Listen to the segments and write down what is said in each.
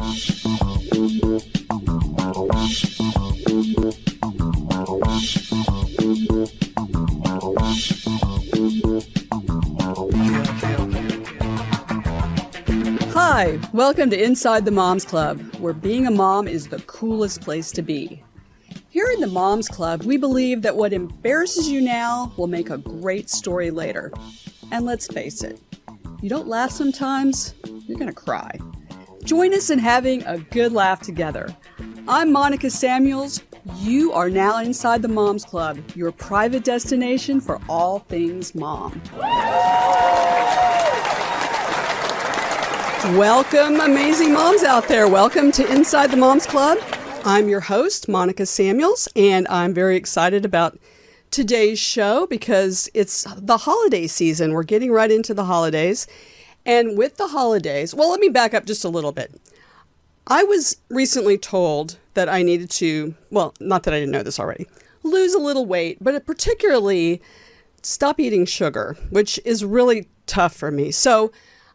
Hi, welcome to Inside the Moms Club, where being a mom is the coolest place to be. Here in the Moms Club, we believe that what embarrasses you now will make a great story later. And let's face it, you don't laugh sometimes, you're gonna cry. Join us in having a good laugh together. I'm Monica Samuels. You are now inside the Moms Club, your private destination for all things mom. Welcome, amazing moms out there. Welcome to Inside the Moms Club. I'm your host, Monica Samuels, and I'm very excited about today's show because it's the holiday season. We're getting right into the holidays. And with the holidays, well, let me back up just a little bit. I was recently told that I needed to, well, not that I didn't know this already, lose a little weight, but particularly stop eating sugar, which is really tough for me. So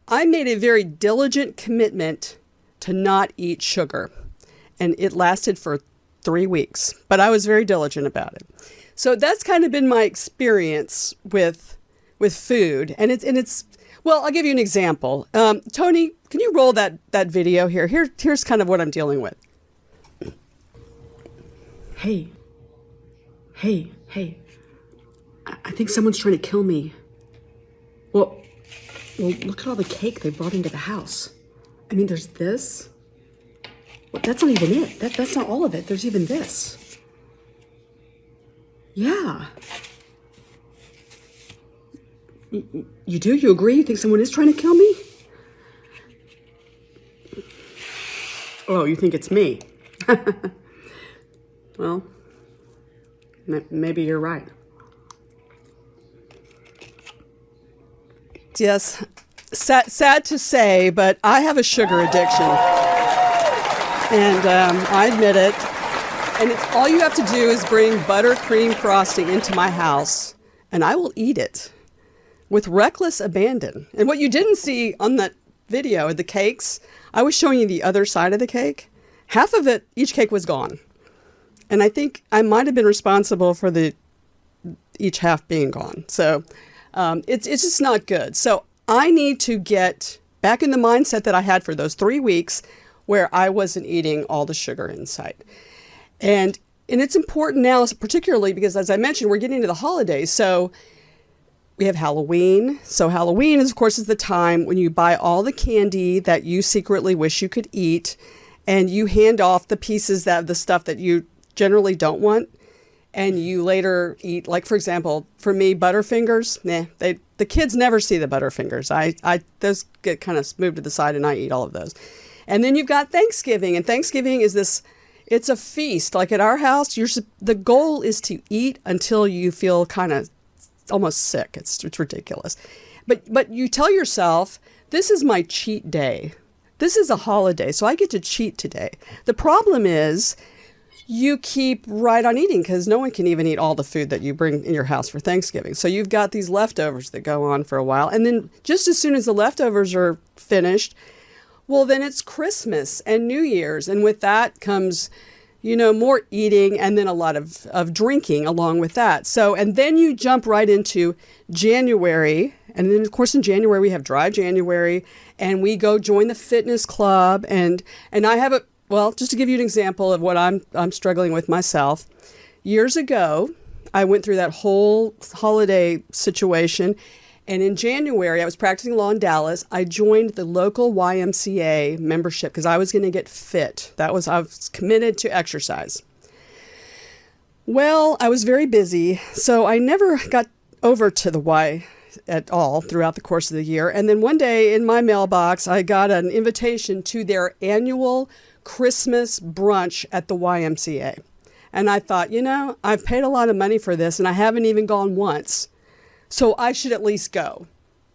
I made a very diligent commitment to not eat sugar. And it lasted for 3 weeks, but I was very diligent about it. So that's kind of been my experience with food. And it's well, I'll give you an example. Tony, can you roll that video here? Here's kind of what I'm dealing with. Hey. I think someone's trying to kill me. Well, look at all the cake they brought into the house. I mean, there's this. Well, that's not even it. That's not all of it. There's even this. Yeah. You do? You agree? You think someone is trying to kill me? Oh, you think it's me? Well, maybe you're right. Yes, sad to say, but I have a sugar addiction. And I admit it. And it's all you have to do is bring buttercream frosting into my house, and I will eat it with reckless abandon. And what you didn't see on that video, the cakes, I was showing you the other side of the cake. Half of it, each cake was gone. And I think I might have been responsible for each half being gone. So it's just not good. So I need to get back in the mindset that I had for those 3 weeks where I wasn't eating all the sugar in sight. And it's important now, particularly because, as I mentioned, we're getting into the holidays. So we have Halloween. So Halloween, is, of course, is the time when you buy all the candy that you secretly wish you could eat, and you hand off the pieces the stuff that you generally don't want, and you later eat. Like, for example, for me, Butterfingers. The kids never see the Butterfingers. Those get kind of moved to the side, and I eat all of those. And then you've got Thanksgiving, and Thanksgiving is it's a feast. Like at our house, the goal is to eat until you feel kind of almost sick. It's ridiculous. But you tell yourself, this is my cheat day. This is a holiday, so I get to cheat today. The problem is you keep right on eating because no one can even eat all the food that you bring in your house for Thanksgiving. So you've got these leftovers that go on for a while. And then just as soon as the leftovers are finished, well, then it's Christmas and New Year's. And with that comes, more eating and then a lot of drinking along with that. So, and then you jump right into January. And then, of course, in January, we have Dry January. And we go join the fitness club. And I have just to give you an example of what I'm struggling with myself. Years ago, I went through that whole holiday situation. And in January, I was practicing law in Dallas. I joined the local YMCA membership because I was going to get fit. I was committed to exercise. Well, I was very busy, so I never got over to the Y at all throughout the course of the year. And then one day in my mailbox, I got an invitation to their annual Christmas brunch at the YMCA. And I thought, I've paid a lot of money for this, and I haven't even gone once. So I should at least go.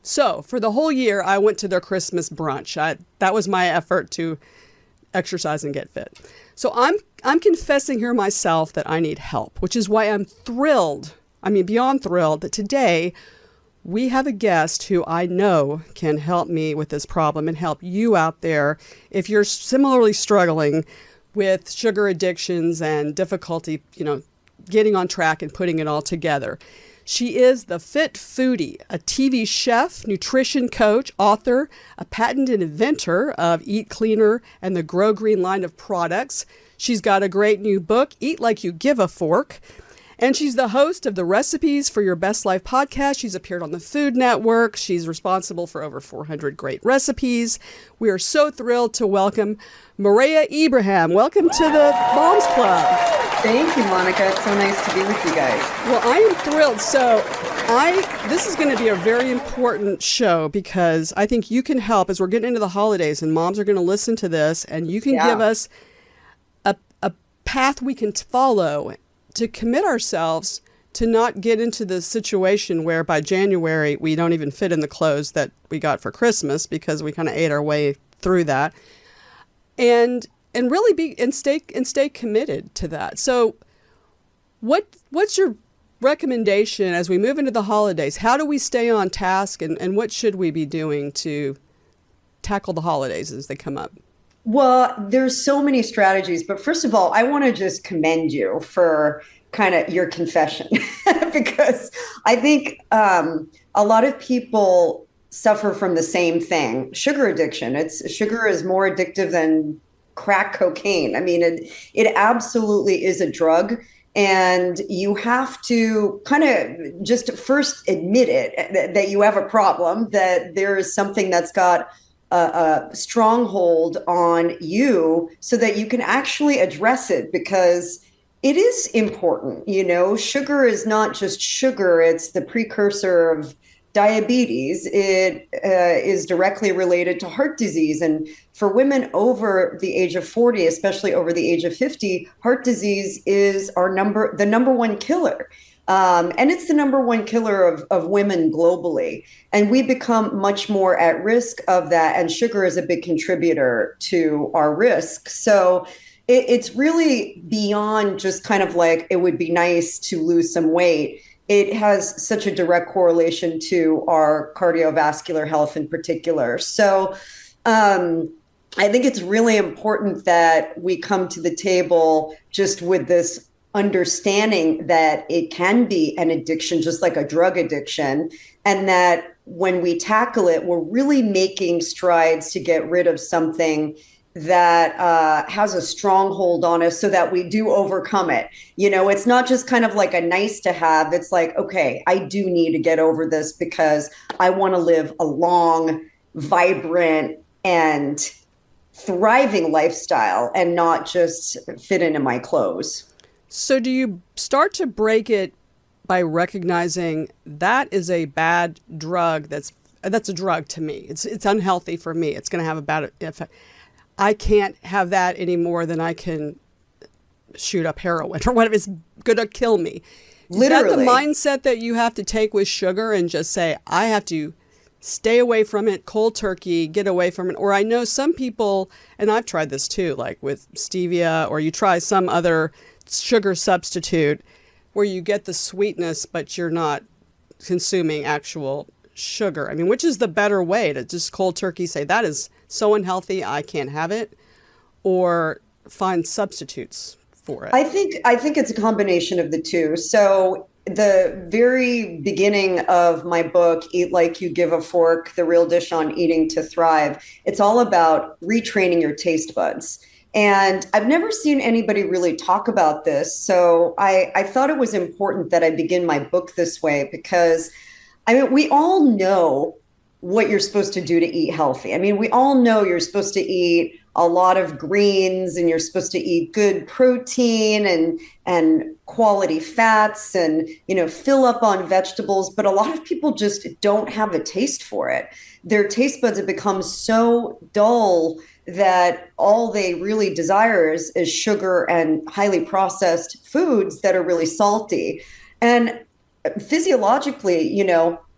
So for the whole year, I went to their Christmas brunch. That was my effort to exercise and get fit. So I'm confessing here myself that I need help, which is why I'm thrilled, beyond thrilled, that today we have a guest who I know can help me with this problem and help you out there if you're similarly struggling with sugar addictions and difficulty, getting on track and putting it all together. She is the Fit Foodie, a TV chef, nutrition coach, author, a patented inventor of Eat Cleaner and the Grow Green line of products. She's got a great new book, Eat Like You Give a Fork. And she's the host of the Recipes for Your Best Life podcast. She's appeared on the Food Network. She's responsible for over 400 great recipes. We are so thrilled to welcome Maria Ibrahim. Welcome to the Moms Club. Thank you, Monica. It's so nice to be with you guys. Well, I am thrilled. So this is going to be a very important show because I think you can help as we're getting into the holidays and moms are going to listen to this and you can give us a path we can follow to commit ourselves to not get into the situation where by January we don't even fit in the clothes that we got for Christmas because we kind of ate our way through that, and really stay committed to that. So, what's your recommendation as we move into the holidays? How do we stay on task, and what should we be doing to tackle the holidays as they come up? Well, there's so many strategies, but first of all, I want to just commend you for kind of your confession because I think a lot of people suffer from the same thing, sugar addiction. Sugar is more addictive than crack cocaine. I mean, it absolutely is a drug. And you have to kind of just first admit it, that you have a problem, that there is something that's got a stronghold on you so that you can actually address it, because it is important. Sugar is not just sugar. It's the precursor of diabetes. It is directly related to heart disease. And for women over the age of 40, especially over the age of 50, heart disease is the number one killer. And it's the number one killer of women globally. And we become much more at risk of that. And sugar is a big contributor to our risk. So it's really beyond just kind of like, it would be nice to lose some weight. It has such a direct correlation to our cardiovascular health in particular. So I think it's really important that we come to the table just with this understanding that it can be an addiction, just like a drug addiction, and that when we tackle it, we're really making strides to get rid of something that has a stronghold on us so that we do overcome it. It's not just kind of like a nice to have. It's like, okay, I do need to get over this because I want to live a long, vibrant, and thriving lifestyle and not just fit into my clothes. So do you start to break it by recognizing that is a bad drug? That's a drug to me. It's unhealthy for me. It's going to have a bad effect. I can't have that any more than I can shoot up heroin or whatever. It's going to kill me. Literally. Is that the mindset that you have to take with sugar and just say, I have to stay away from it, cold turkey, get away from it? Or I know some people, and I've tried this too, like with stevia, or you try some other sugar substitute where you get the sweetness, but you're not consuming actual sugar. I mean, which is the better way, to just cold turkey say that is so unhealthy, I can't have it, or find substitutes for it? I think it's a combination of the two. So the very beginning of my book, Eat Like You Give a Fork, The Real Dish on Eating to Thrive, it's all about retraining your taste buds. And I've never seen anybody really talk about this. So I thought it was important that I begin my book this way, because we all know what you're supposed to do to eat healthy. I mean, we all know you're supposed to eat a lot of greens, and you're supposed to eat good protein and quality fats, and, fill up on vegetables. But a lot of people just don't have a taste for it. Their taste buds have become so dull that all they really desire is sugar and highly processed foods that are really salty. And physiologically,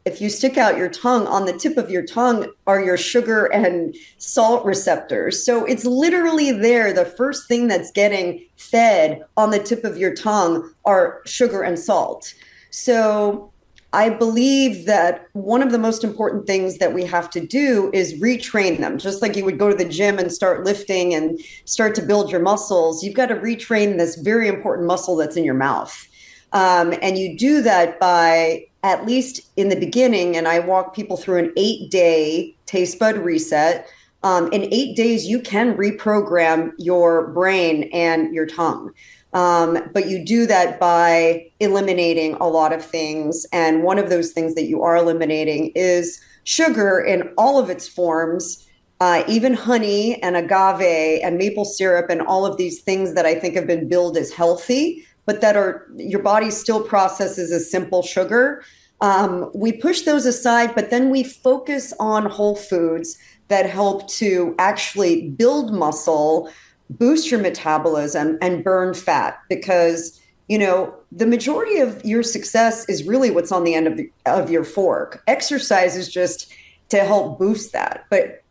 if you stick out your tongue, on the tip of your tongue are your sugar and salt receptors. So it's literally there. The first thing that's getting fed on the tip of your tongue are sugar and salt. So I believe that one of the most important things that we have to do is retrain them. Just like you would go to the gym and start lifting and start to build your muscles, you've got to retrain this very important muscle that's in your mouth. And you do that by, at least in the beginning, and I walk people through an 8-day taste bud reset. In 8 days, you can reprogram your brain and your tongue. But you do that by eliminating a lot of things. And one of those things that you are eliminating is sugar in all of its forms, even honey and agave and maple syrup and all of these things that I think have been billed as healthy, but that are your body still processes as simple sugar. We push those aside, but then we focus on whole foods that help to actually build muscle, boost your metabolism, and burn fat, because the majority of your success is really what's on the end of your fork. Exercise is just to help boost that, but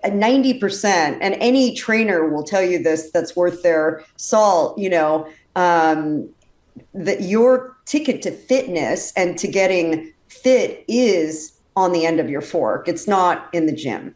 90%, and any trainer will tell you this that's worth their salt, that your ticket to fitness and to getting fit is on the end of your fork. It's not in the gym.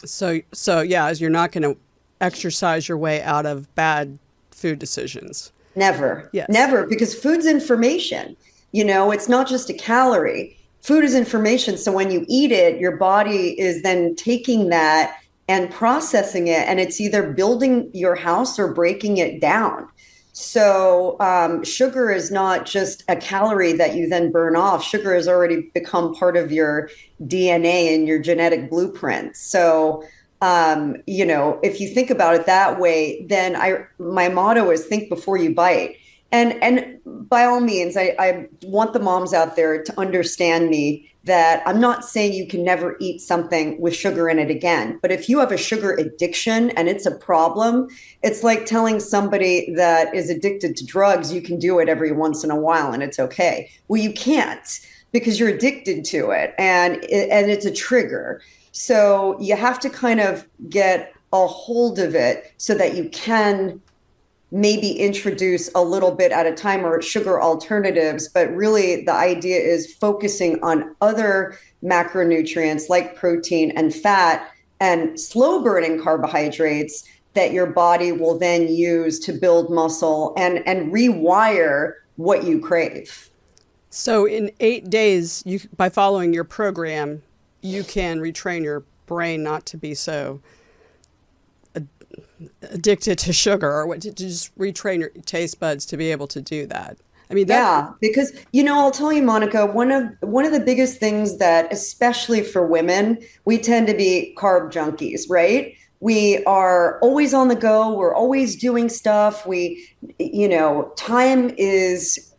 So yeah, you're not going to exercise your way out of bad food decisions. Never. Yes. Never, because food's information. It's not just a calorie. Food is information. So when you eat it, your body is then taking that and processing it, and it's either building your house or breaking it down. So sugar is not just a calorie that you then burn off. Sugar has already become part of your DNA and your genetic blueprint. So, if you think about it that way, then my motto is think before you bite. And by all means, I want the moms out there to understand me that I'm not saying you can never eat something with sugar in it again. But if you have a sugar addiction and it's a problem, it's like telling somebody that is addicted to drugs, you can do it every once in a while and it's okay. Well, you can't, because you're addicted to it, and it's a trigger. So you have to kind of get a hold of it so that you can maybe introduce a little bit at a time or sugar alternatives. But really the idea is focusing on other macronutrients like protein and fat and slow burning carbohydrates that your body will then use to build muscle and rewire what you crave. So in 8 days, by following your program, you can retrain your brain not to be so addicted to sugar, or to just retrain your taste buds to be able to do that. I mean, because I'll tell you, Monica, one of the biggest things that, especially for women, we tend to be carb junkies, right? We are always on the go. We're always doing stuff. Time is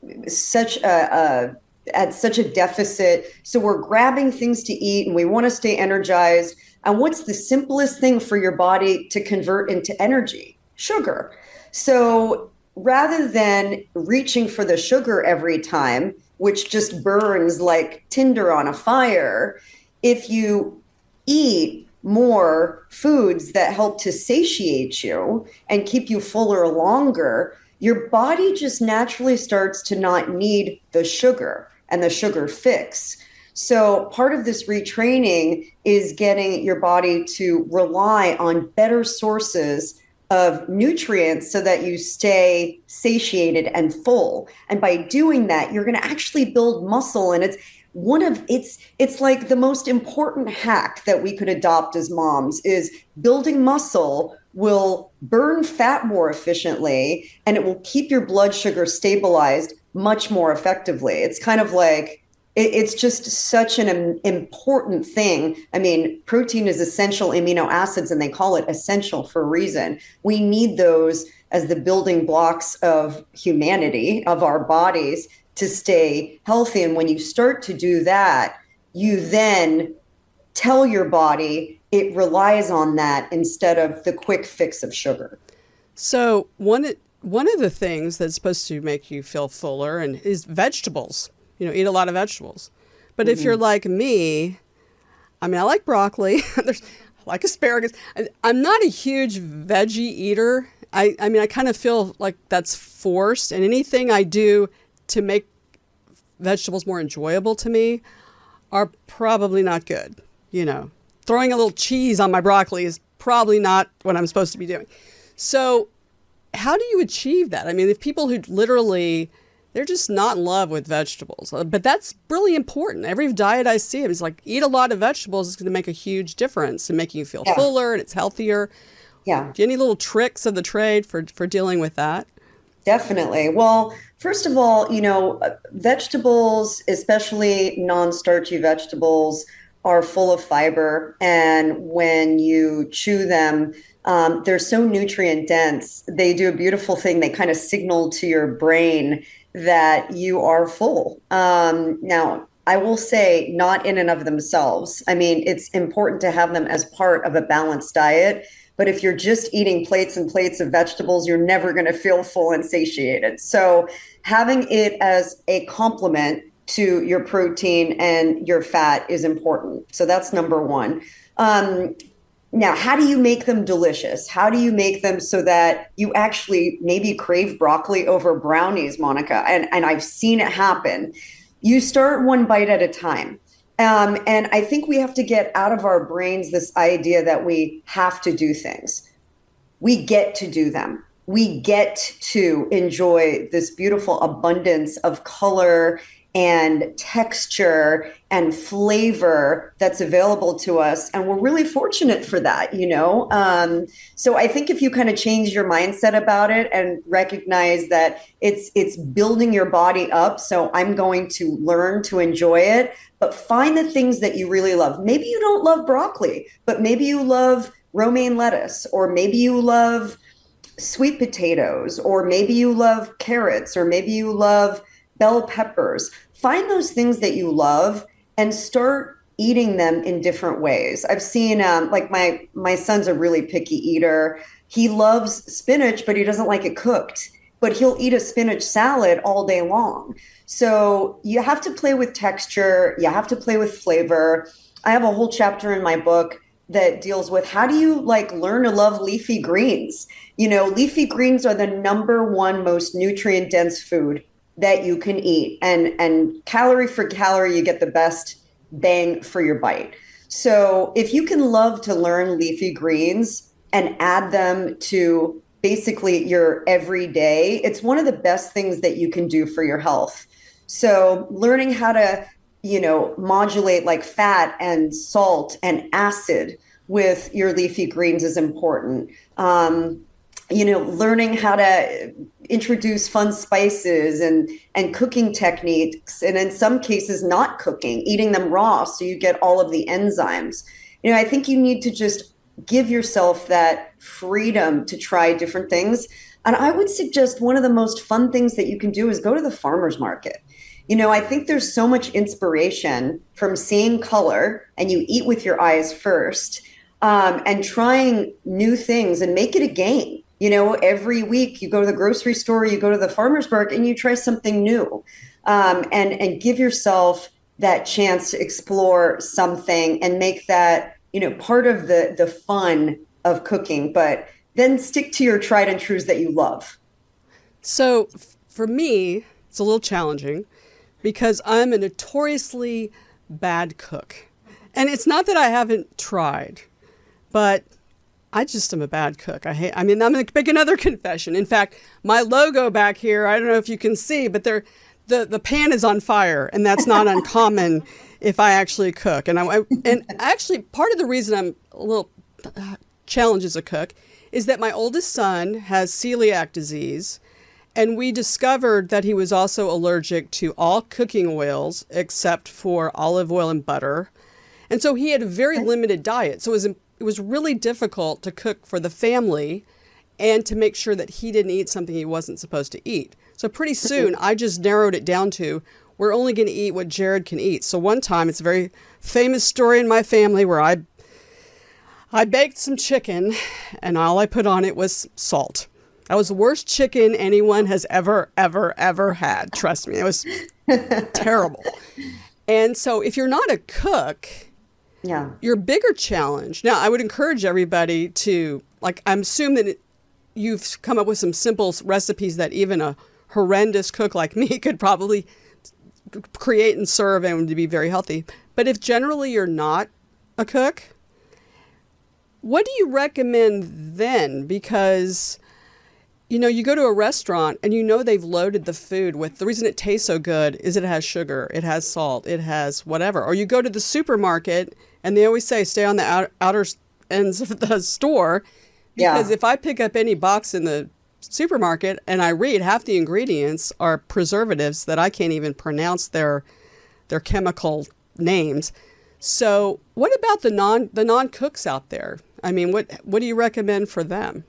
at such a deficit. So we're grabbing things to eat and we want to stay energized. And what's the simplest thing for your body to convert into energy? Sugar. So rather than reaching for the sugar every time, which just burns like tinder on a fire, if you eat more foods that help to satiate you and keep you fuller longer, your body just naturally starts to not need the sugar and the sugar fix. So part of this retraining is getting your body to rely on better sources of nutrients so that you stay satiated and full. And by doing that, you're going to actually build muscle. And it's like the most important hack that we could adopt as moms is building muscle will burn fat more efficiently, and it will keep your blood sugar stabilized much more effectively. It's kind of like, it's just such an important thing. I mean, protein is essential amino acids, and they call it essential for a reason. We need those as the building blocks of humanity, of our bodies, to stay healthy. And when you start to do that, you then tell your body it relies on that instead of the quick fix of sugar. So one of the things that's supposed to make you feel fuller is vegetables. Eat a lot of vegetables. But if you're like me, I mean, I like broccoli. I like asparagus. I'm not a huge veggie eater. I mean, I kind of feel like that's forced. And anything I do to make vegetables more enjoyable to me are probably not good. Throwing a little cheese on my broccoli is probably not what I'm supposed to be doing. So how do you achieve that? I mean, if people who literally, they're just not in love with vegetables, but that's really important. Every diet I see is like, eat a lot of vegetables is going to make a huge difference in making you feel fuller and it's healthier. Yeah. Do you have any little tricks of the trade for dealing with that? Definitely. Well, first of all, vegetables, especially non-starchy vegetables, are full of fiber. And when you chew them, they're so nutrient dense. They do a beautiful thing. They kind of signal to your brain that you are full. Now, I will say not in and of themselves. I mean, it's important to have them as part of a balanced diet. But if you're just eating plates and plates of vegetables, you're never going to feel full and satiated. So having it as a complement to your protein and your fat is important. So that's number one. Now, how do you make them delicious? How do you make them so that you actually maybe crave broccoli over brownies, Monica? And I've seen it happen. You start one bite at a time. And I think we have to get out of our brains this idea that we have to do things. We get to do them. We get to enjoy this beautiful abundance of color and texture and flavor that's available to us. And we're really fortunate for that, So I think if you kind of change your mindset about it and recognize that it's building your body up. So I'm going to learn to enjoy it, but find the things that you really love. Maybe you don't love broccoli, but maybe you love romaine lettuce, or maybe you love sweet potatoes, or maybe you love carrots, or maybe you love bell peppers. Find those things that you love and start eating them in different ways. I've seen, like my son's a really picky eater. He loves spinach, but he doesn't like it cooked. But he'll eat a spinach salad all day long. So you have to play with texture. You have to play with flavor. I have a whole chapter in my book that deals with how do you learn to love leafy greens? Leafy greens are the number one most nutrient dense food that you can eat, and calorie for calorie, you get the best bang for your bite. So if you can love to learn leafy greens and add them to basically your everyday, it's one of the best things that you can do for your health. So learning how to, modulate fat and salt and acid with your leafy greens is important. Learning how to introduce fun spices and cooking techniques, and in some cases not cooking, eating them raw so you get all of the enzymes. I think you need to just give yourself that freedom to try different things. And I would suggest one of the most fun things that you can do is go to the farmer's market. I think there's so much inspiration from seeing color, and you eat with your eyes first, and trying new things and make it a game. Every week you go to the grocery store, you go to the farmer's market, and you try something new, and give yourself that chance to explore something and make that, part of the fun of cooking, but then stick to your tried and trues that you love. So for me, it's a little challenging because I'm a notoriously bad cook. And it's not that I haven't tried, but I just am a bad cook. I'm going to make another confession. In fact, my logo back here, I don't know if you can see, but the pan is on fire, and that's not uncommon if I actually cook. And actually part of the reason I'm a little challenged as a cook is that my oldest son has celiac disease, and we discovered that he was also allergic to all cooking oils except for olive oil and butter. And so he had a very limited diet. So it was really difficult to cook for the family and to make sure that he didn't eat something he wasn't supposed to eat. So pretty soon I just narrowed it down to, we're only going to eat what Jared can eat. So one time, it's a very famous story in my family where I baked some chicken and all I put on it was salt. That was the worst chicken anyone has ever had. Trust me, it was terrible. And so if you're not a cook, your bigger challenge. Now, I would encourage everybody to, I'm assuming that you've come up with some simple recipes that even a horrendous cook like me could probably create and serve and to be very healthy. But if generally you're not a cook, what do you recommend then? Because, you go to a restaurant and they've loaded the food with, the reason it tastes so good is it has sugar, it has salt, it has whatever. Or you go to the supermarket and they always say stay on the outer ends of the store, because if I pick up any box in the supermarket and I read, half the ingredients are preservatives that I can't even pronounce their chemical names. So what about the non cooks out there? I mean, what do you recommend for them?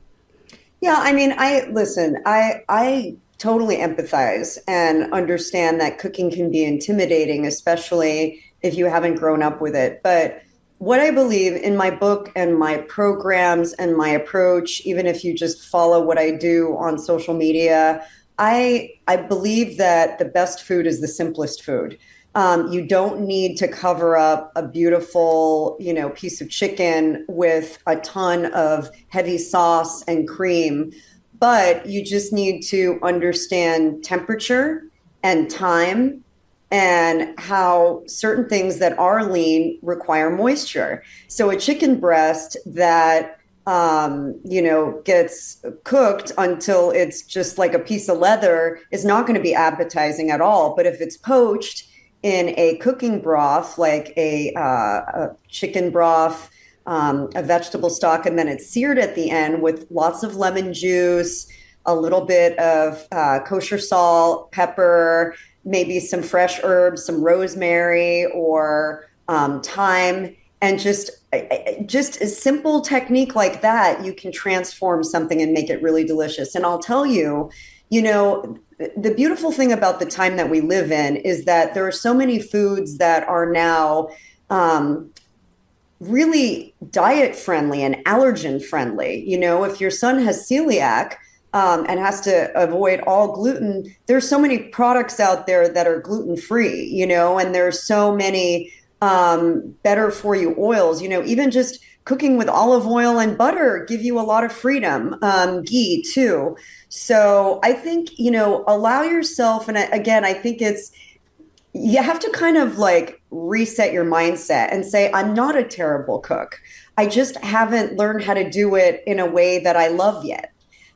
Yeah, I mean, I totally empathize and understand that cooking can be intimidating, especially if you haven't grown up with it. But what I believe in my book and my programs and my approach, even if you just follow what I do on social media, I believe that the best food is the simplest food. You don't need to cover up a beautiful, piece of chicken with a ton of heavy sauce and cream, but you just need to understand temperature and time and how certain things that are lean require moisture. So a chicken breast that gets cooked until it's just like a piece of leather is not going to be appetizing at all. But if it's poached in a cooking broth, like a chicken broth, a vegetable stock, and then it's seared at the end with lots of lemon juice, a little bit of kosher salt, pepper, maybe some fresh herbs, some rosemary or thyme, and just a simple technique like that, you can transform something and make it really delicious. And I'll tell you, the beautiful thing about the time that we live in is that there are so many foods that are now really diet friendly and allergen friendly. If your son has celiac and has to avoid all gluten, there's so many products out there that are gluten free, and there's so many better for you oils, even just cooking with olive oil and butter give you a lot of freedom, ghee too. So I think, allow yourself. And again, I think you have to kind of like reset your mindset and say, I'm not a terrible cook. I just haven't learned how to do it in a way that I love yet.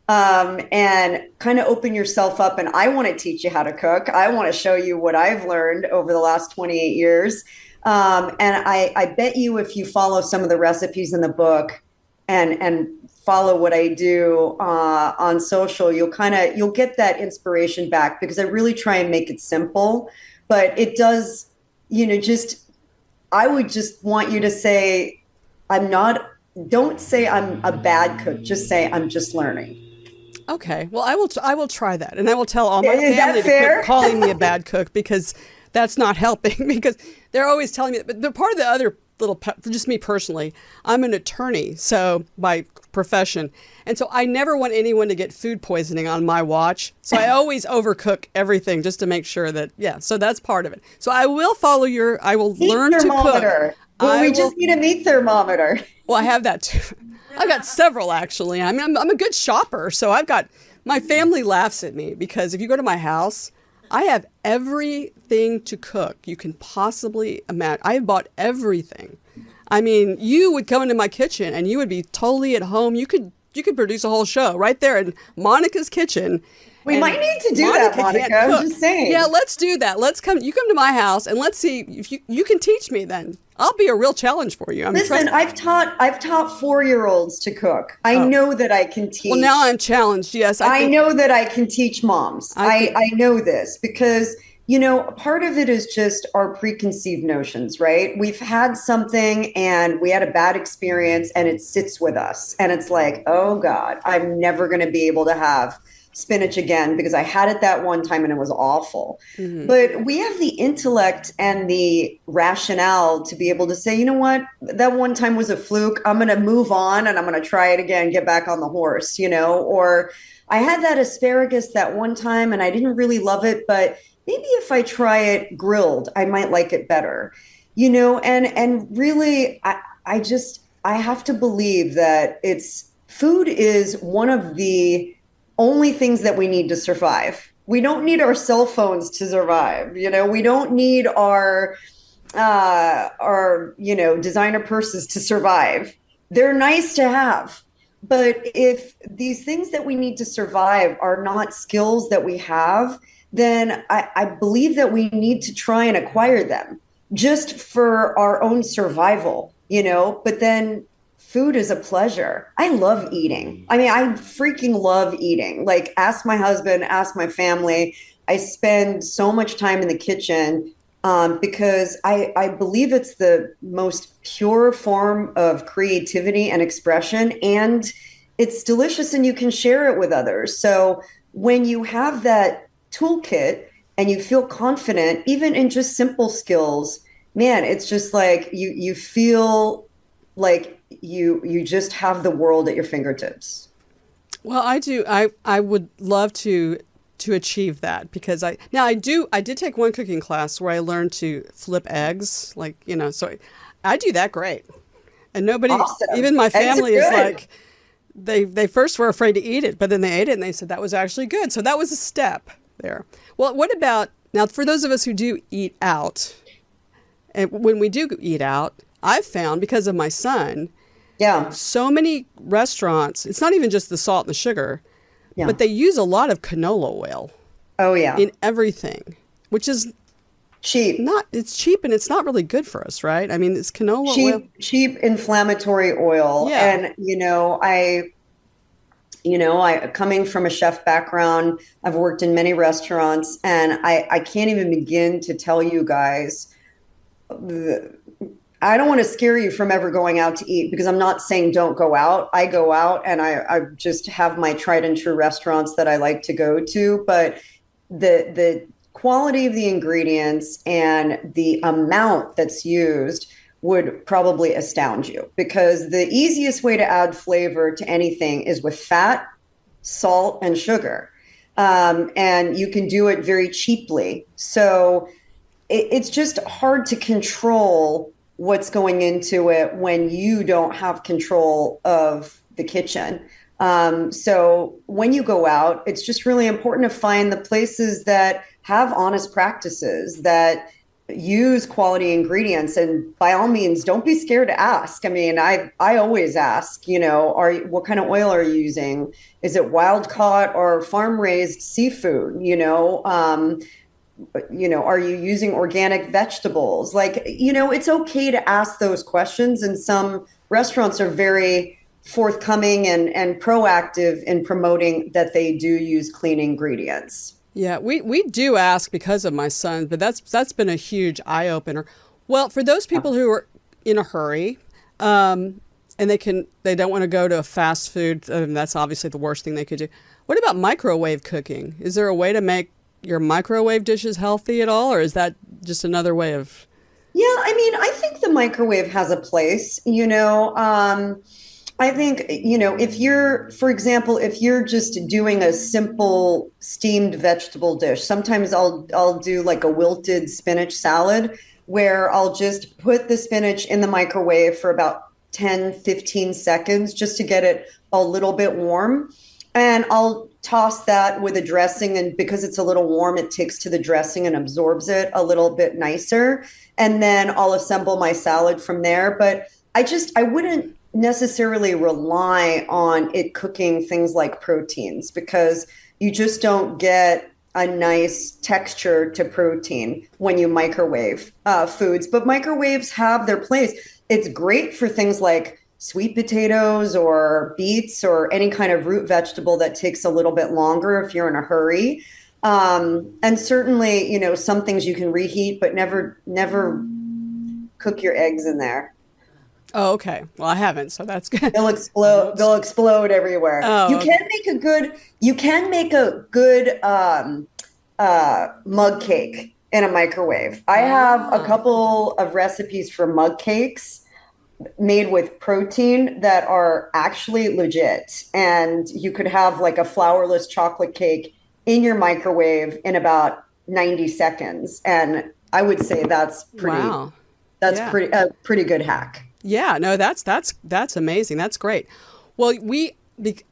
And kind of open yourself up. And I want to teach you how to cook. I want to show you what I've learned over the last 28 years. And I bet you if you follow some of the recipes in the book and follow what I do on social, you'll get that inspiration back, because I really try and make it simple. But it does, I would just want you to say, don't say I'm a bad cook. Just say I'm just learning. Okay. Well, I will try that. And I will tell all my Is family that fair? to quit calling me a bad cook, because that's not helping, because they're always telling me, but they're part of the other just me personally, I'm an attorney, so by profession. And so I never want anyone to get food poisoning on my watch. So I always overcook everything just to make sure that, so that's part of it. So I will follow I will meat learn thermometer. to cook. Well, we just need a meat thermometer. Well, I have that too. I've got several, actually. I mean, I'm a good shopper. So my family laughs at me, because if you go to my house, I have everything to cook you can possibly imagine. I have bought everything. I mean, you would come into my kitchen and you would be totally at home. You could produce a whole show right there in Monica's kitchen. We might need to do that, Monica. I'm just saying. Yeah, let's do that. You come to my house and let's see if you can teach me. Then I'll be a real challenge for you. Listen, I've taught 4-year-olds to cook. I know that I can teach. Well, now I'm challenged. Yes, I know that I can teach moms. I know this because, part of it is just our preconceived notions, right? We've had something and we had a bad experience and it sits with us. And it's like, oh God, I'm never going to be able to have spinach again because I had it that one time and it was awful. Mm-hmm. But we have the intellect and the rationale to be able to say, you know what, that one time was a fluke. I'm going to move on and I'm going to try it again, get back on the horse, or I had that asparagus that one time and I didn't really love it, but maybe if I try it grilled, I might like it better, and really, I have to believe that food is one of the only things that we need to survive. We don't need our cell phones to survive. We don't need our designer purses to survive. They're nice to have. But if these things that we need to survive are not skills that we have, then I believe that we need to try and acquire them just for our own survival, but then food is a pleasure. I love eating. I mean, I freaking love eating. Like, ask my husband, ask my family. I spend so much time in the kitchen because I believe it's the most pure form of creativity and expression, and it's delicious and you can share it with others. So when you have that toolkit and you feel confident, even in just simple skills, man, it's just like you feel like you just have the world at your fingertips. Well, I do. I would love to achieve that, because I did take one cooking class where I learned to flip eggs, so I do that great. And nobody, Awesome. even my family is good. like, they first were afraid to eat it, but then they ate it and they said that was actually good. So that was a step there. Well, what about now for those of us who do eat out, and when we do eat out, I've found, because of my son, Yeah. so many restaurants, it's not even just the salt and the sugar, but they use a lot of canola oil. Oh, yeah. In everything, which is cheap. It's cheap and it's not really good for us, right? I mean, it's canola oil. Cheap inflammatory oil. Yeah. And, I coming from a chef background, I've worked in many restaurants, and I can't even begin to tell you guys, I don't want to scare you from ever going out to eat, because I'm not saying don't go out. I go out and I just have my tried and true restaurants that I like to go to. But the quality of the ingredients and the amount that's used would probably astound you, because the easiest way to add flavor to anything is with fat, salt, and sugar. And you can do it very cheaply. So it's just hard to control what's going into it when you don't have control of the kitchen. So when you go out, it's just really important to find the places that have honest practices, that use quality ingredients. And by all means, don't be scared to ask. I mean, I always ask, what kind of oil are you using? Is it wild caught or farm raised seafood? Are you using organic vegetables? It's okay to ask those questions. And some restaurants are very forthcoming and proactive in promoting that they do use clean ingredients. Yeah, we do ask because of my son, but that's been a huge eye opener. Well, for those people who are in a hurry, and they don't want to go to a fast food, that's obviously the worst thing they could do. What about microwave cooking? Is there a way to make your microwave dishes healthy at all, or is that just another way of? Yeah, I mean, I think the microwave has a place. I think, for example, if you're just doing a simple steamed vegetable dish, sometimes I'll do like a wilted spinach salad, where I'll just put the spinach in the microwave for about 10, 15 seconds just to get it a little bit warm. And I'll toss that with a dressing. And because it's a little warm, it takes to the dressing and absorbs it a little bit nicer. And then I'll assemble my salad from there. But I wouldn't necessarily rely on it cooking things like proteins, because you just don't get a nice texture to protein when you microwave foods. But microwaves have their place. It's great for things like sweet potatoes or beets or any kind of root vegetable that takes a little bit longer if you're in a hurry. And certainly, some things you can reheat, but never cook your eggs in there. Oh, okay. Well, I haven't, so that's good. They'll explode. They'll explode everywhere. Oh, you okay. can make a good mug cake in a microwave. I have a couple of recipes for mug cakes made with protein that are actually legit. And you could have like a flourless chocolate cake in your microwave in about 90 seconds. And I would say that's Wow. pretty good hack. Yeah, no, that's amazing. That's great. Well,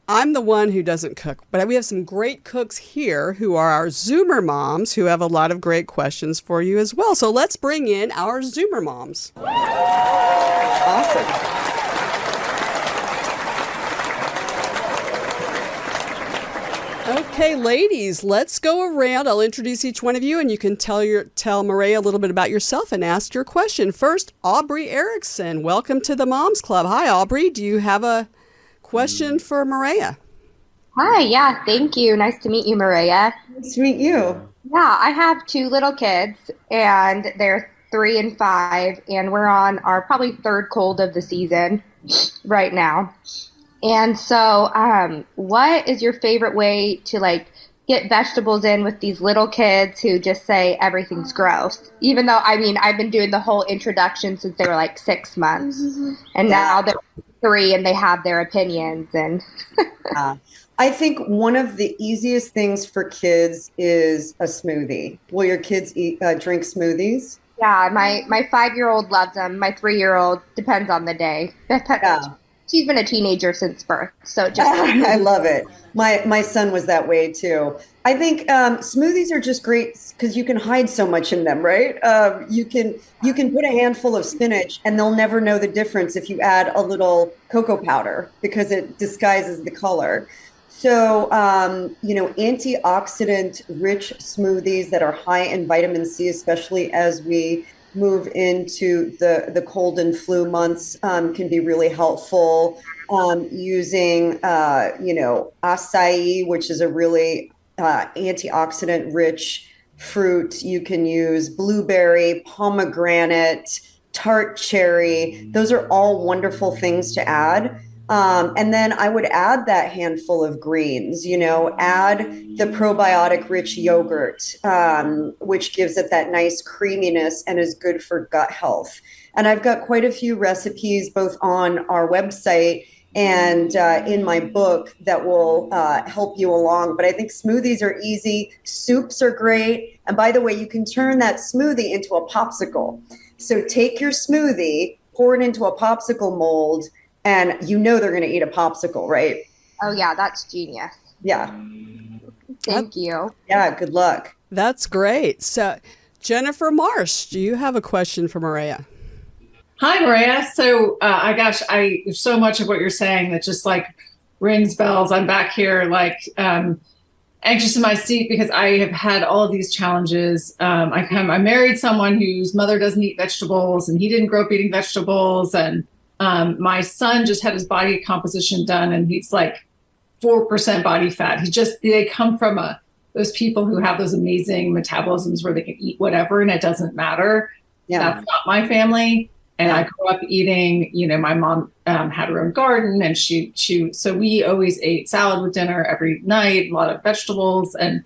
I'm the one who doesn't cook, but we have some great cooks here who are our Zoomer moms who have a lot of great questions for you as well. So let's bring in our Zoomer moms. Awesome. Okay, ladies, let's go around. I'll introduce each one of you, and you can tell Maria a little bit about yourself and ask your question. First, Aubrey Erickson. Welcome to the Moms Club. Hi, Aubrey. Do you have a question for Maria? Hi, yeah, thank you. Nice to meet you, Maria. Nice to meet you. Yeah, I have two little kids, and they're 3 and 5, and we're on our probably third cold of the season right now. And so, what is your favorite way to get vegetables in with these little kids who just say everything's gross? Even though, I've been doing the whole introduction since they were 6 months, and now they're 3 and they have their opinions. And I think one of the easiest things for kids is a smoothie. Will your kids drink smoothies? Yeah, my 5-year-old loves them. My 3-year-old depends on the day. Yeah. She's been a teenager since birth, so just I love it. My son was that way too. I think smoothies are just great because you can hide so much in them, right? You can put a handful of spinach and they'll never know the difference if you add a little cocoa powder because it disguises the color. So, antioxidant rich smoothies that are high in vitamin C, especially as we move into the cold and flu months, can be really helpful. Using, acai, which is a really antioxidant rich fruit. You can use blueberry, pomegranate, tart cherry. Those are all wonderful things to add. And then I would add that handful of greens, add the probiotic rich yogurt, which gives it that nice creaminess and is good for gut health. And I've got quite a few recipes both on our website and in my book that will help you along. But I think smoothies are easy. Soups are great. And by the way, you can turn that smoothie into a popsicle. So take your smoothie, pour it into a popsicle mold, and they're going to eat a popsicle, right? Oh, yeah, that's genius. Yeah. Thank you. Yeah, good luck. That's great. So, Jennifer Marsh, do you have a question for Maria? Hi, Maria. So, so much of what you're saying that just rings bells. I'm back here anxious in my seat because I have had all of these challenges. I married someone whose mother doesn't eat vegetables, and he didn't grow up eating vegetables, and my son just had his body composition done and he's 4% body fat. They come from those people who have those amazing metabolisms where they can eat whatever and it doesn't matter. Yeah. That's not my family. And I grew up eating, my mom had her own garden and so we always ate salad with dinner every night, a lot of vegetables. And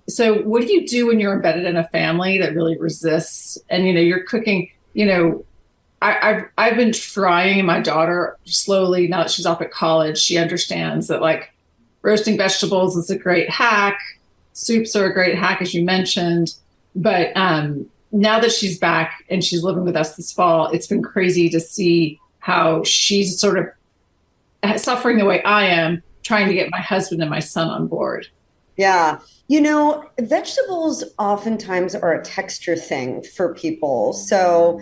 so what do you do when you're embedded in a family that really resists and, you're cooking, I've been trying, and my daughter slowly, now that she's off at college, she understands that roasting vegetables is a great hack. Soups are a great hack, as you mentioned. But now that she's back and she's living with us this fall, it's been crazy to see how she's sort of suffering the way I am, trying to get my husband and my son on board. Yeah. Vegetables oftentimes are a texture thing for people. So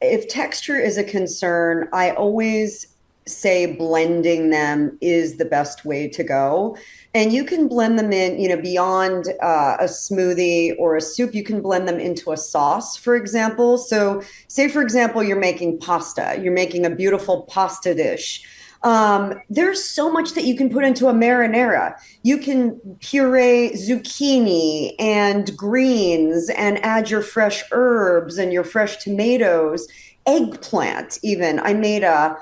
if texture is a concern, I always say blending them is the best way to go. And you can blend them in, beyond a smoothie or a soup, you can blend them into a sauce, for example. So say, for example, you're making pasta, you're making a beautiful pasta dish. There's so much that you can put into a marinara. You can puree zucchini and greens and add your fresh herbs and your fresh tomatoes, eggplant even. I made an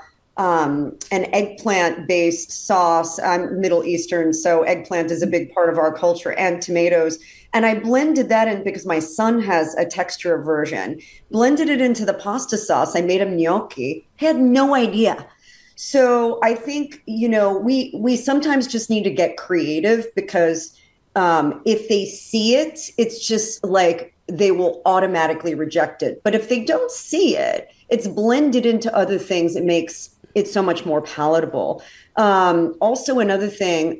eggplant-based sauce. I'm Middle Eastern, so eggplant is a big part of our culture, and tomatoes. And I blended that in because my son has a texture aversion. Blended it into the pasta sauce. I made him gnocchi. He had no idea. So I think, we sometimes just need to get creative because if they see it, it's just they will automatically reject it. But if they don't see it, it's blended into other things. It it's so much more palatable. Also, another thing,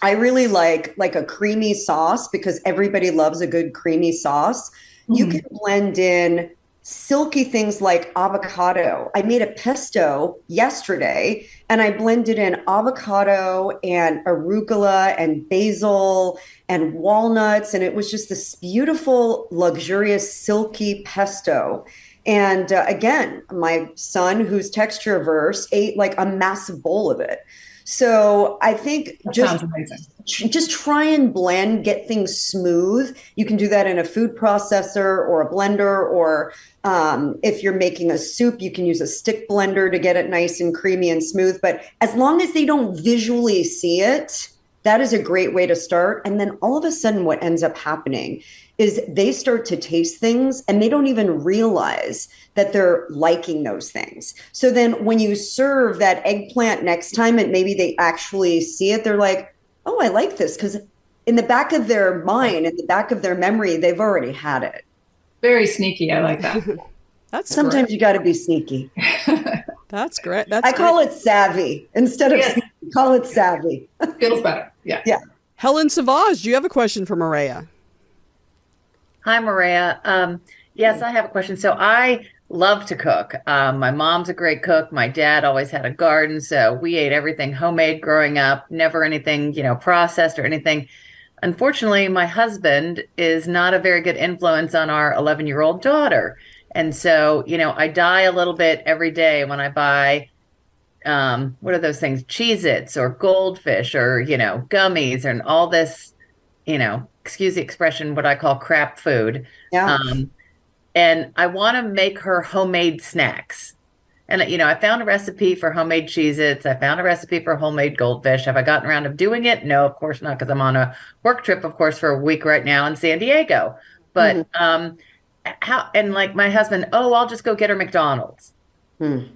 I really like a creamy sauce because everybody loves a good creamy sauce. You can blend in silky things like avocado. I made a pesto yesterday and I blended in avocado and arugula and basil and walnuts. And it was just this beautiful, luxurious, silky pesto. And again, my son, who's texture averse, ate like a massive bowl of it. So I think just try and blend, get things smooth. You can do that in a food processor or a blender, or if you're making a soup, you can use a stick blender to get it nice and creamy and smooth. But as long as they don't visually see it, that is a great way to start. And then all of a sudden what ends up happening is they start to taste things and they don't even realize that they're liking those things. So then when you serve that eggplant next time and maybe they actually see it, they're like, oh, I like this. Because in the back of their mind, in the back of their memory, they've already had it. Very sneaky. I like that. That's Sometimes great. you got to be sneaky. That's great. I call it savvy instead of sneaky, call it savvy. Feels better. Yeah. Yeah. Helen Savage, do you have a question for Maria? Hi, Maria. Yes, I have a question. So I love to cook. My mom's a great cook. My dad always had a garden, so we ate everything homemade growing up, never anything, processed or anything. Unfortunately, my husband is not a very good influence on our 11-year-old daughter. And so, I die a little bit every day when I buy, what are those things? Cheez-Its or Goldfish or, gummies and all this, excuse the expression, what I call crap food. Yeah. And I want to make her homemade snacks. And, I found a recipe for homemade Cheez-Its. I found a recipe for homemade Goldfish. Have I gotten around to doing it? No, of course not, because I'm on a work trip, of course, for a week right now in San Diego. But how, and like my husband, I'll just go get her McDonald's, and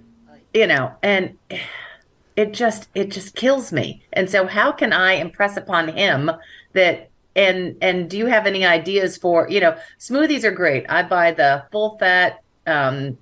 it just kills me. And so how can I impress upon him that, and do you have any ideas for, smoothies are great. I buy the full fat, and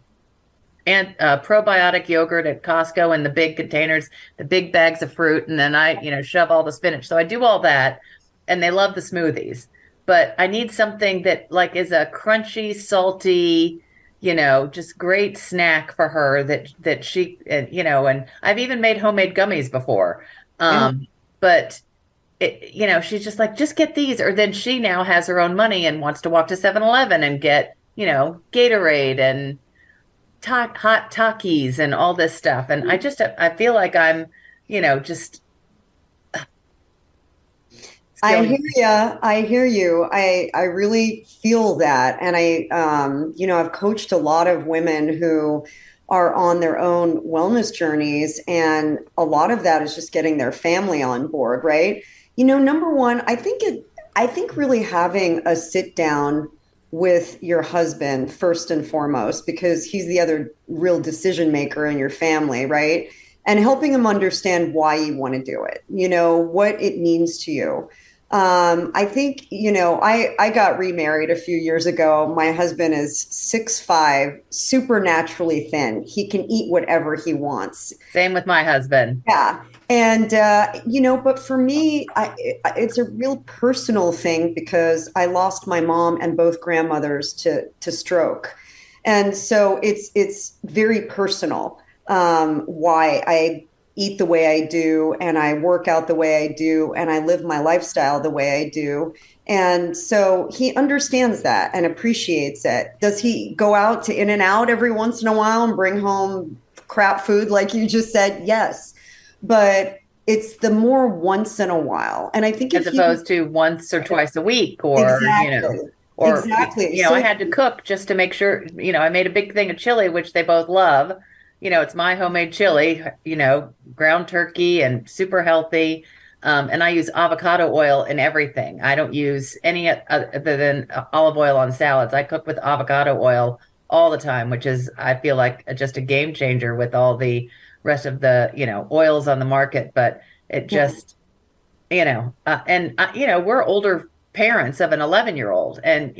probiotic yogurt at Costco in the big containers, the big bags of fruit. And then I, shove all the spinach. So I do all that and they love the smoothies, but I need something that like is a crunchy, salty, just great snack for her that she, and I've even made homemade gummies before. But she's just like, just get these. Or then she now has her own money and wants to walk to 7-Eleven and get, Gatorade and hot Takis and all this stuff. And I feel like I'm, just. I hear you. I really feel that. And I've coached a lot of women who are on their own wellness journeys. And a lot of that is just getting their family on board, right? Number one, I think really having a sit down with your husband first and foremost, because he's the other real decision maker in your family, right? And helping him understand why you want to do it, what it means to you. I think, I got remarried a few years ago. My husband is 6'5", supernaturally thin. He can eat whatever he wants. Same with my husband. Yeah. And, but for me, it's a real personal thing because I lost my mom and both grandmothers to stroke. And so it's very personal, why I eat the way I do, and I work out the way I do, and I live my lifestyle the way I do. And so he understands that and appreciates it. Does he go out to In-N-Out every once in a while and bring home crap food like you just said? Yes. But it's the more once in a while. And I think as opposed to once or twice a week or, exactly. I had to cook just to make sure, I made a big thing of chili, which they both love. It's my homemade chili, ground turkey and super healthy. And I use avocado oil in everything. I don't use any other than olive oil on salads. I cook with avocado oil all the time, which is, I feel like just a game changer with all the rest of the, oils on the market. But it just, we're older parents of an 11-year-old, and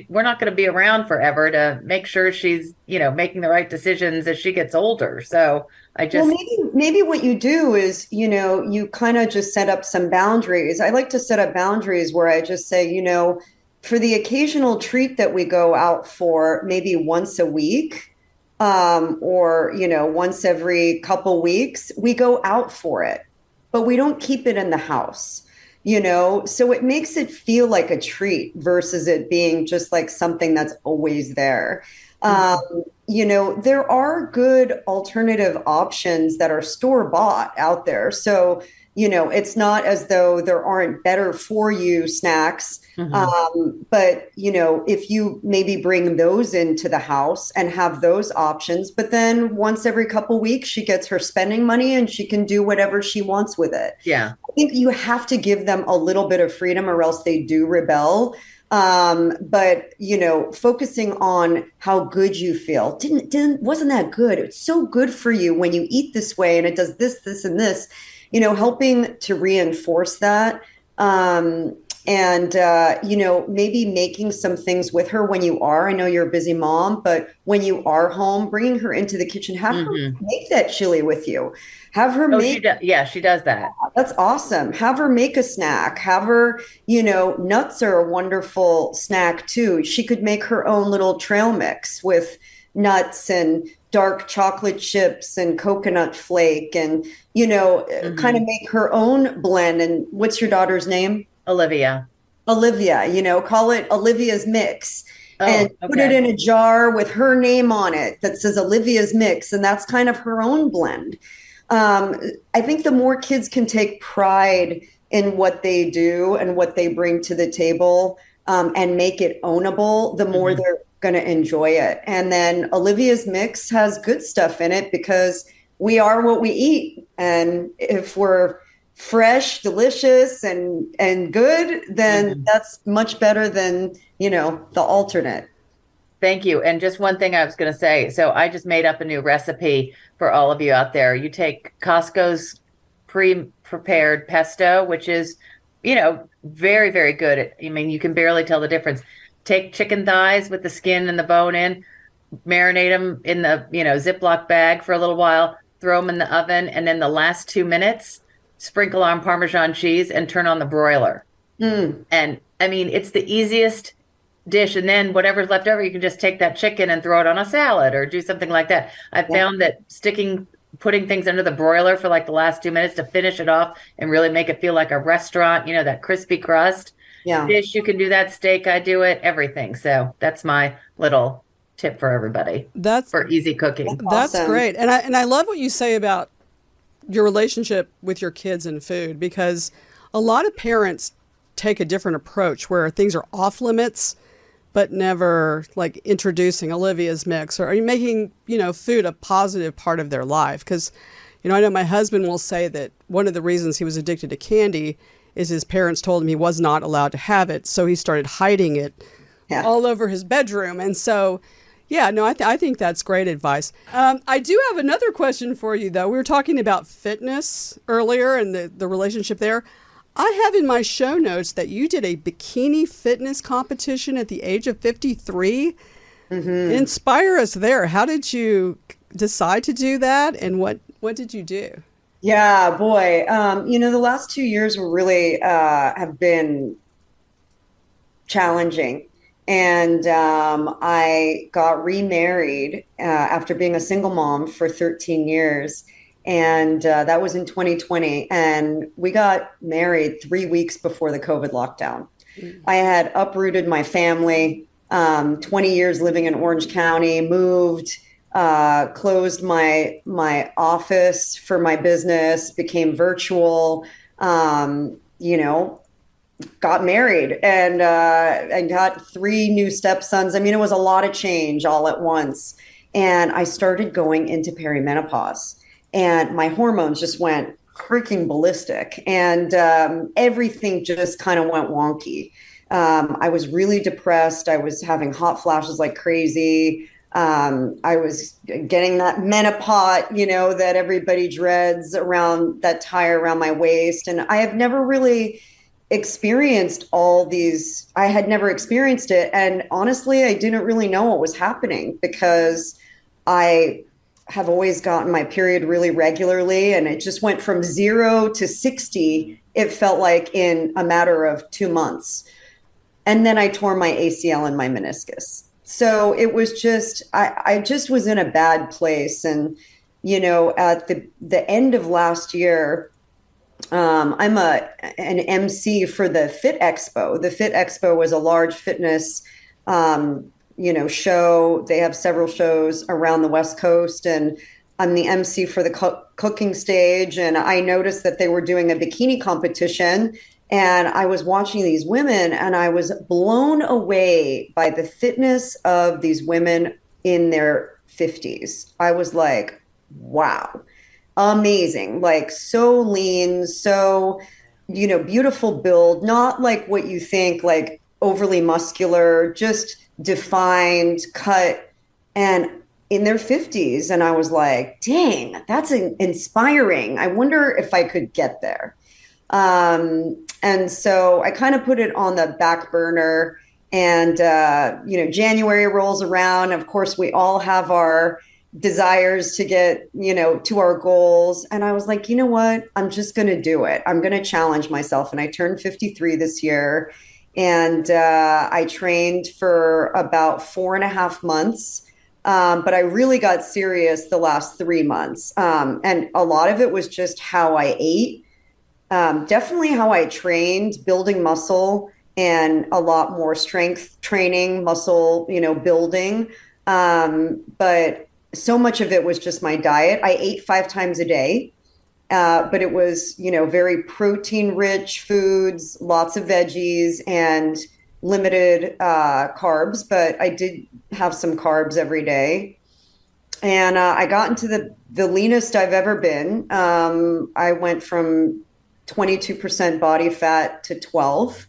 we're not going to be around forever to make sure she's making the right decisions as she gets older. So I just maybe what you do is you kind of just set up some boundaries. I like to set up boundaries where I just say, for the occasional treat that we go out for, maybe once a week, or once every couple weeks, we go out for it, but we don't keep it in the house. So it makes it feel like a treat versus it being just like something that's always there. There are good alternative options that are store bought out there. So, it's not as though there aren't better for you snacks. But, if you maybe bring those into the house and have those options, but then once every couple weeks, she gets her spending money and she can do whatever she wants with it. Yeah. I think you have to give them a little bit of freedom or else they do rebel. But focusing on how good you feel wasn't that good. It's so good for you when you eat this way and it does this, this, and this, helping to reinforce that. And maybe making some things with her when you are, I know you're a busy mom, but when you are home, bringing her into the kitchen, have her make that chili with you. Have her make. She does that. That's awesome. Have her make a snack. Have her, nuts are a wonderful snack too. She could make her own little trail mix with nuts and dark chocolate chips and coconut flake and, kind of make her own blend. And what's your daughter's name? Olivia, call it Olivia's Mix and put it in a jar with her name on it that says Olivia's Mix. And that's kind of her own blend. I think the more kids can take pride in what they do and what they bring to the table and make it ownable, the more they're going to enjoy it. And then Olivia's Mix has good stuff in it because we are what we eat. And if we're fresh, delicious, and good, then that's much better than, the alternate. Thank you. And just one thing I was going to say. So I just made up a new recipe for all of you out there. You take Costco's pre-prepared pesto, which is, very, very good. You can barely tell the difference. Take chicken thighs with the skin and the bone in, marinate them in the, Ziploc bag for a little while, throw them in the oven, and then the last 2 minutes, sprinkle on Parmesan cheese and turn on the broiler. And it's the easiest dish. And then whatever's left over, you can just take that chicken and throw it on a salad or do something like that. I found that putting things under the broiler for like the last 2 minutes to finish it off and really make it feel like a restaurant, that crispy crust dish. You can do that. Steak, I do it, everything. So that's my little tip for everybody. That's for easy cooking. That's awesome. Great. And I love what you say about your relationship with your kids and food, because a lot of parents take a different approach where things are off limits, but never like introducing Olivia's Mix or making, food a positive part of their life. Because, I know my husband will say that one of the reasons he was addicted to candy is his parents told him he was not allowed to have it. So he started hiding it all over his bedroom. And so, I think that's great advice. I do have another question for you, though. We were talking about fitness earlier and the relationship there. I have in my show notes that you did a bikini fitness competition at the age of 53. Inspire us there. How did you decide to do that? And what did you do? Yeah, boy. The last 2 years were really have been challenging. And I got remarried after being a single mom for 13 years. And that was in 2020. And we got married 3 weeks before the COVID lockdown. I had uprooted my family, 20 years living in Orange County, moved, closed my office for my business, became virtual, got married and got 3 new stepsons. It was a lot of change all at once. And I started going into perimenopause and my hormones just went freaking ballistic and everything just kind of went wonky. I was really depressed. I was having hot flashes like crazy. I was getting that menopause, that everybody dreads around that tire around my waist. And I have never really experienced all these, I had never experienced it. And honestly, I didn't really know what was happening because I have always gotten my period really regularly, and it just went from 0 to 60. It felt like in a matter of 2 months. And then I tore my ACL and my meniscus. So it was just, I just was in a bad place. And, you know, at the end of last year, I'm an MC for the Fit Expo. The Fit Expo was a large fitness, show. They have several shows around the West Coast, and I'm the MC for the cooking stage. And I noticed that they were doing a bikini competition, and I was watching these women, and I was blown away by the fitness of these women in their 50s. I was like, wow. Amazing, like so lean, so, beautiful build, not like what you think, like overly muscular, just defined, cut, and in their 50s. And I was like, dang, that's inspiring. I wonder if I could get there. And so I kind of put it on the back burner, and, January rolls around. Of course, we all have our desires to get, to our goals. And I was like, you know what? I'm just going to do it. I'm going to challenge myself. And I turned 53 this year. And I trained for about 4.5 months. But I really got serious the last 3 months. And a lot of it was just how I ate, definitely how I trained, building muscle, and a lot more strength training, muscle, building. But so much of it was just my diet. I ate 5 times a day, but it was, very protein rich foods, lots of veggies, and limited carbs. But I did have some carbs every day. And I got into the leanest I've ever been. I went from 22% body fat to 12.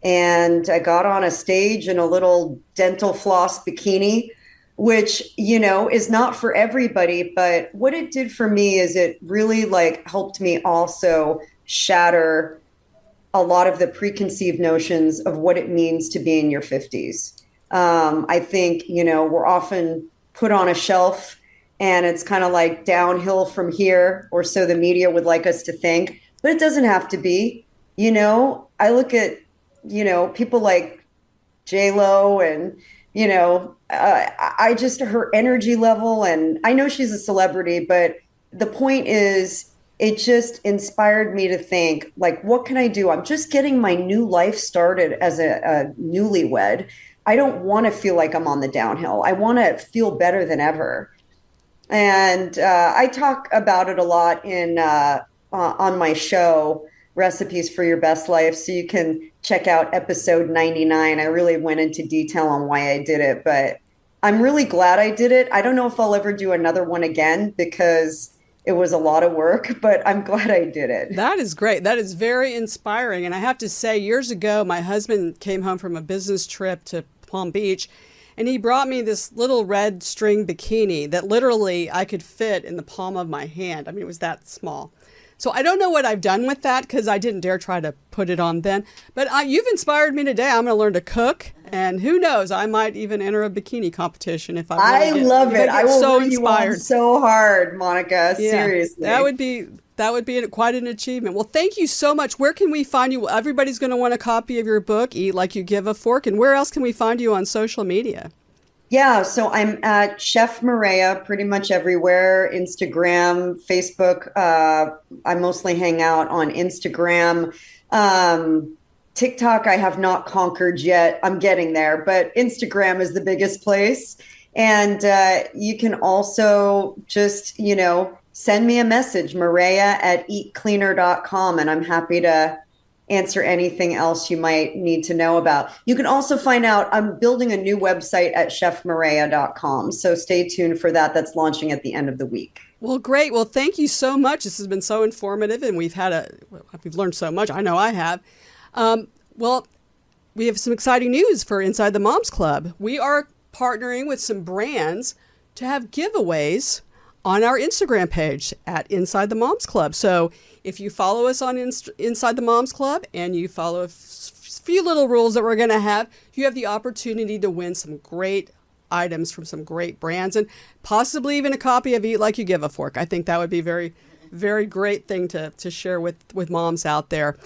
And I got on a stage in a little dental floss bikini, which, is not for everybody. But what it did for me is it really helped me also shatter a lot of the preconceived notions of what it means to be in your 50s. I think, we're often put on a shelf, and it's kind of like downhill from here, or so the media would like us to think, but it doesn't have to be. I look at, people like J-Lo, and, I just, her energy level, and I know she's a celebrity, but the point is, it just inspired me to think, what can I do? I'm just getting my new life started as a newlywed. I don't want to feel like I'm on the downhill. I want to feel better than ever. And I talk about it a lot on my show, Recipes for Your Best Life. So you can check out episode 99. I really went into detail on why I did it, but I'm really glad I did it. I don't know if I'll ever do another one again because it was a lot of work, but I'm glad I did it. That is great. That is very inspiring. And I have to say, years ago, my husband came home from a business trip to Palm Beach, and he brought me this little red string bikini that literally I could fit in the palm of my hand. I mean, it was that small. So I don't know what I've done with that because I didn't dare try to put it on then. But you've inspired me today. I'm going to learn to cook. And who knows, I might even enter a bikini competition if I really love it. I will so root you on inspired. So hard, Monica. Yeah, seriously. That would be quite an achievement. Well, thank you so much. Where can we find you? Everybody's going to want a copy of your book, Eat Like You Give a Fork. And where else can we find you on social media? Yeah, so I'm at Chef Maria pretty much everywhere. Instagram, Facebook. I mostly hang out on Instagram. TikTok, I have not conquered yet. I'm getting there, but Instagram is the biggest place. And you can also just, send me a message, maria@eatcleaner.com, and I'm happy to answer anything else you might need to know about. You can also find out, I'm building a new website at chefmaria.com. So stay tuned for that. That's launching at the end of the week. Well, great. Well, thank you so much. This has been so informative, and we've learned so much. I know I have. Well, we have some exciting news for Inside the Moms Club. We are partnering with some brands to have giveaways on our Instagram page at Inside the Moms Club. So if you follow us on Inside the Moms Club and you follow a few little rules that we're going to have, you have the opportunity to win some great items from some great brands and possibly even a copy of Eat Like You Give a Fork. I think that would be very, very great thing to share with moms out there.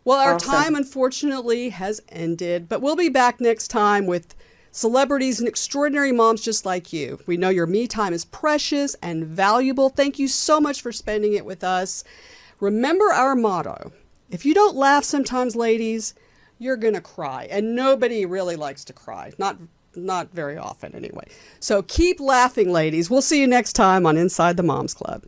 Well, our time unfortunately has ended, but we'll be back next time with celebrities and extraordinary moms just like you. We know your me time is precious and valuable. Thank you so much for spending it with us. Remember our motto. If you don't laugh sometimes, ladies, you're going to cry. And nobody really likes to cry. Not very often anyway. So keep laughing, ladies. We'll see you next time on Inside the Moms Club.